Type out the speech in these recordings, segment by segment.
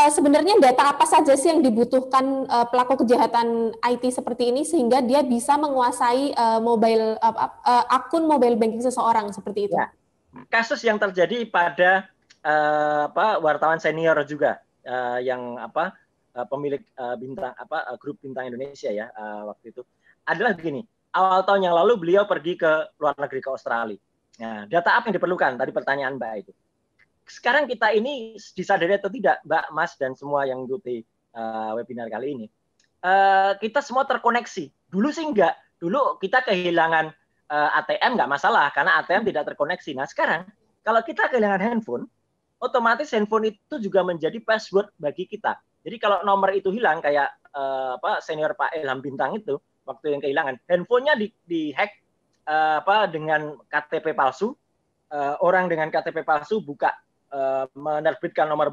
sebenarnya data apa saja sih yang dibutuhkan pelaku kejahatan IT seperti ini sehingga dia bisa menguasai akun mobile banking seseorang seperti itu? Ya. Kasus yang terjadi pada wartawan senior juga yang pemilik bintang grup bintang Indonesia ya waktu itu adalah begini. Awal tahun yang lalu beliau pergi ke luar negeri, ke Australia. Nah, data apa yang diperlukan? Tadi pertanyaan Mbak itu. Sekarang kita ini disadari atau tidak, Mbak, Mas, dan semua yang mengikuti webinar kali ini, kita semua terkoneksi. Dulu sih enggak. Dulu kita kehilangan ATM nggak masalah, karena ATM tidak terkoneksi. Nah, sekarang kalau kita kehilangan handphone, otomatis handphone itu juga menjadi password bagi kita. Jadi kalau nomor itu hilang, kayak senior Pak Ilham Bintang itu, waktu yang kehilangan, handphonenya dihack dengan KTP palsu, orang dengan KTP palsu buka menerbitkan nomor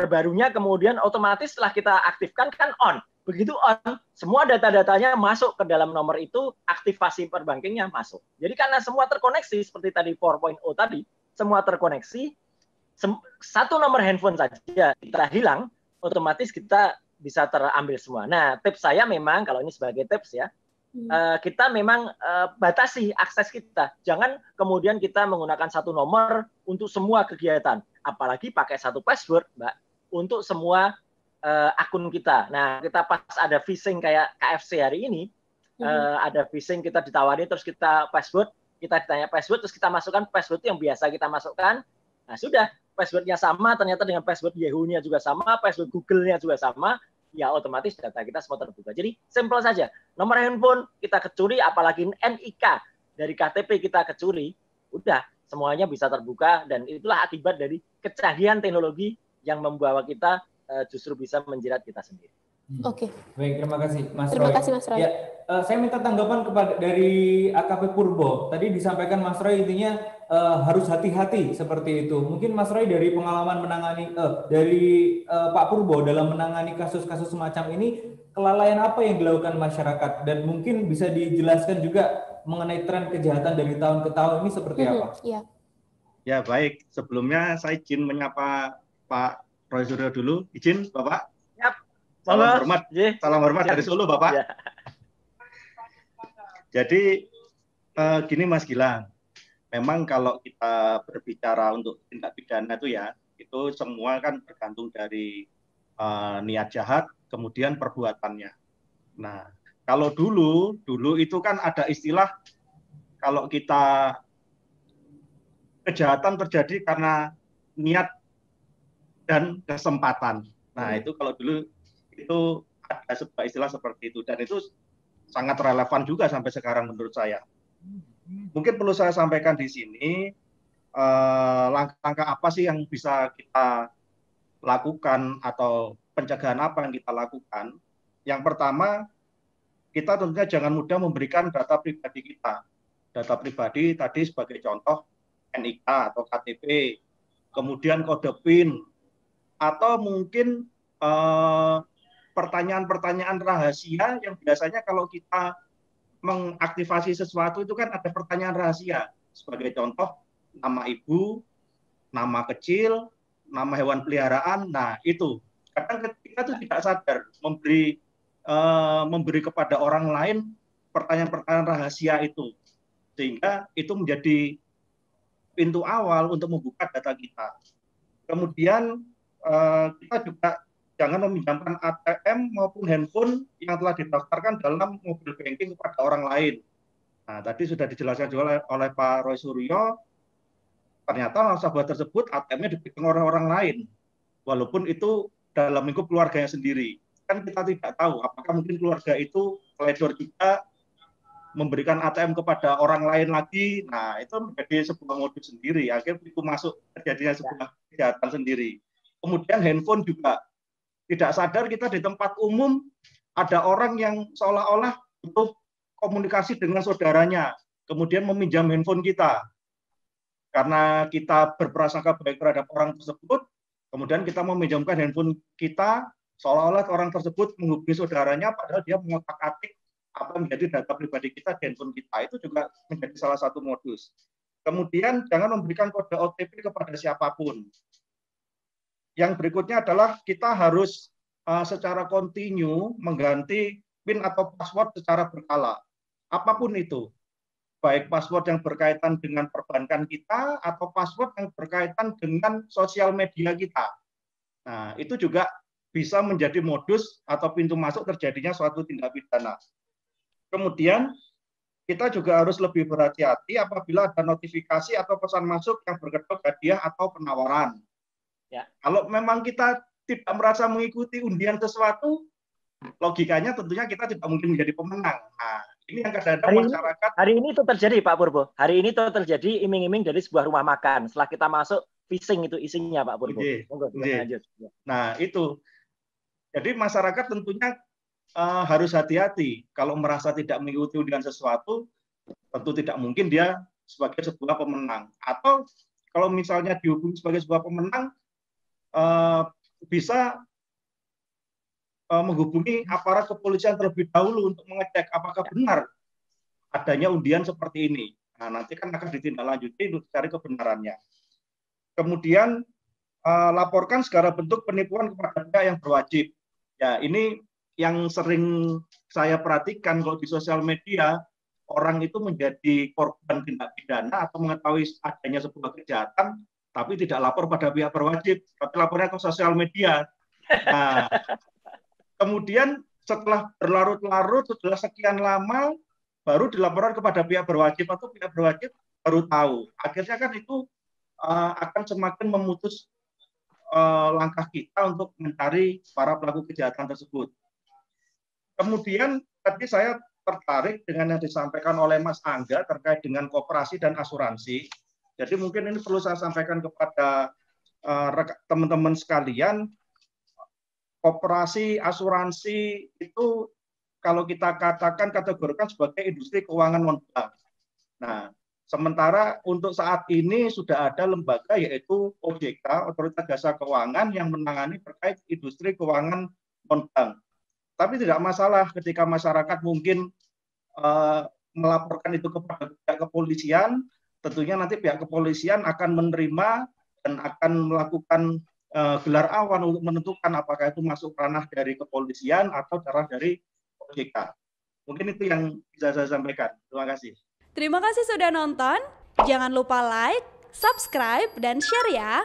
barunya kemudian otomatis setelah kita aktifkan kan on. Begitu on, semua data-datanya masuk ke dalam nomor itu, aktivasi perbankingnya masuk. Jadi karena semua terkoneksi, seperti tadi 4.0 tadi, semua terkoneksi, satu nomor handphone saja kita hilang, otomatis kita bisa terambil semua. Nah, tips saya memang, kalau ini sebagai tips ya, kita memang batasi akses kita. Jangan kemudian kita menggunakan satu nomor untuk semua kegiatan. Apalagi pakai satu password, Mbak, untuk semua akun kita. Nah, kita pas ada phishing kayak KFC hari ini, ada phishing kita ditawari, terus kita ditanya password, terus kita masukkan password yang biasa kita masukkan. Nah, sudah, passwordnya sama, ternyata dengan password Yahoo-nya juga sama, password Google-nya juga sama, ya otomatis data kita semua terbuka. Jadi, simple saja. Nomor handphone kita kecuri, apalagi NIK dari KTP kita kecuri, udah, semuanya bisa terbuka, dan itulah akibat dari kecanggihan teknologi yang membawa kita justru bisa menjerat kita sendiri. Oke. Baik, terima kasih Mas Roy. Terima kasih Mas Roy. Ya, saya minta tanggapan dari AKP Purbo. Tadi disampaikan Mas Roy intinya harus hati-hati seperti itu. Mungkin Mas Roy dari pengalaman menangani dari Pak Purbo dalam menangani kasus-kasus semacam ini, kelalaian apa yang dilakukan masyarakat, dan mungkin bisa dijelaskan juga mengenai tren kejahatan dari tahun ke tahun ini seperti apa? Iya. Ya, baik. Sebelumnya saya izin menyapa Pak Roy Suryo dulu. Izin, Bapak? Yap. Salam hormat dari Solo, Bapak. Ya. Jadi, gini Mas Gilang, memang kalau kita berbicara untuk tindak pidana itu semua kan tergantung dari niat jahat, kemudian perbuatannya. Nah, kalau dulu itu kan ada istilah, kalau kita kejahatan terjadi karena niat dan kesempatan. Nah, itu kalau dulu itu ada sebuah istilah seperti itu, dan itu sangat relevan juga sampai sekarang menurut saya. Mungkin perlu saya sampaikan di sini langkah-langkah apa sih yang bisa kita lakukan atau pencegahan apa yang kita lakukan. Yang pertama, kita tentunya jangan mudah memberikan data pribadi kita. Data pribadi tadi sebagai contoh NIK atau KTP, kemudian kode PIN, atau mungkin pertanyaan-pertanyaan rahasia yang biasanya kalau kita mengaktifasi sesuatu itu kan ada pertanyaan rahasia. Sebagai contoh, nama ibu, nama kecil, nama hewan peliharaan. Nah, itu kadang kita tuh tidak sadar memberi kepada orang lain pertanyaan-pertanyaan rahasia itu, sehingga itu menjadi pintu awal untuk membuka data kita. Kemudian kita juga jangan meminjamkan ATM maupun handphone yang telah didaftarkan dalam mobile banking kepada orang lain. Nah, tadi sudah dijelaskan juga oleh Pak Roy Suryo, ternyata nasabah tersebut ATM-nya dipegang oleh orang lain, walaupun itu dalam lingkup keluarganya sendiri. Kan kita tidak tahu apakah mungkin keluarga itu teledor juga memberikan ATM kepada orang lain lagi. Nah, itu menjadi sebuah modus sendiri. Akhirnya itu masuk terjadinya sebuah kejahatan sendiri. Kemudian handphone juga tidak sadar kita di tempat umum ada orang yang seolah-olah butuh komunikasi dengan saudaranya, kemudian meminjam handphone kita. Karena kita berprasangka baik terhadap orang tersebut, kemudian kita meminjamkan handphone kita, seolah-olah orang tersebut menghubungi saudaranya, padahal dia mengotak-atik apa yang menjadi data pribadi kita di handphone kita. Itu juga menjadi salah satu modus. Kemudian jangan memberikan kode OTP kepada siapapun. yang berikutnya adalah kita harus secara kontinu mengganti PIN atau password secara berkala. Apapun itu, baik password yang berkaitan dengan perbankan kita atau password yang berkaitan dengan sosial media kita. Nah, itu juga bisa menjadi modus atau pintu masuk terjadinya suatu tindak pidana. Kemudian, kita juga harus lebih berhati-hati apabila ada notifikasi atau pesan masuk yang berkedok hadiah atau penawaran. Ya. Kalau memang kita tidak merasa mengikuti undian sesuatu, logikanya tentunya kita tidak mungkin menjadi pemenang. Nah, ini yang kadang-kadang masyarakat. Hari ini itu terjadi, Pak Purbo. Hari ini itu terjadi iming-iming dari sebuah rumah makan. Setelah kita masuk, phishing itu isinya, Pak Purbo. Lanjut. Nah, itu. Jadi masyarakat tentunya harus hati-hati. Kalau merasa tidak mengikuti undian sesuatu, tentu tidak mungkin dia sebagai sebuah pemenang. Atau kalau misalnya dihubungi sebagai sebuah pemenang, bisa menghubungi aparat kepolisian terlebih dahulu untuk mengecek apakah benar adanya undian seperti ini. Nah, nanti kan akan ditindaklanjuti untuk cari kebenarannya. Kemudian laporkan segala bentuk penipuan kepada pihak yang berwajib. Ya, ini yang sering saya perhatikan kalau di sosial media, orang itu menjadi korban tindak pidana atau mengetahui adanya sebuah kejahatan, tapi tidak lapor pada pihak berwajib, tapi lapornya ke sosial media. Nah, kemudian setelah berlarut-larut, setelah sekian lama, baru dilaporkan kepada pihak berwajib atau pihak berwajib baru tahu. Akhirnya kan itu akan semakin memutus langkah kita untuk mencari para pelaku kejahatan tersebut. Kemudian tadi saya tertarik dengan yang disampaikan oleh Mas Angga terkait dengan koperasi dan asuransi. Jadi mungkin ini perlu saya sampaikan kepada teman-teman sekalian. Koperasi, asuransi itu kalau kita kategorikan sebagai industri keuangan non-bank. Nah, sementara untuk saat ini sudah ada lembaga yaitu OJK, Otoritas Jasa Keuangan, yang menangani terkait industri keuangan non-bank. Tapi tidak masalah ketika masyarakat mungkin melaporkan itu kepada pihak kepolisian, tentunya nanti pihak kepolisian akan menerima dan akan melakukan gelar awan untuk menentukan apakah itu masuk ranah dari kepolisian atau ranah dari OJK. Mungkin itu yang bisa saya sampaikan. Terima kasih. Terima kasih sudah nonton. Jangan lupa like, subscribe, dan share ya.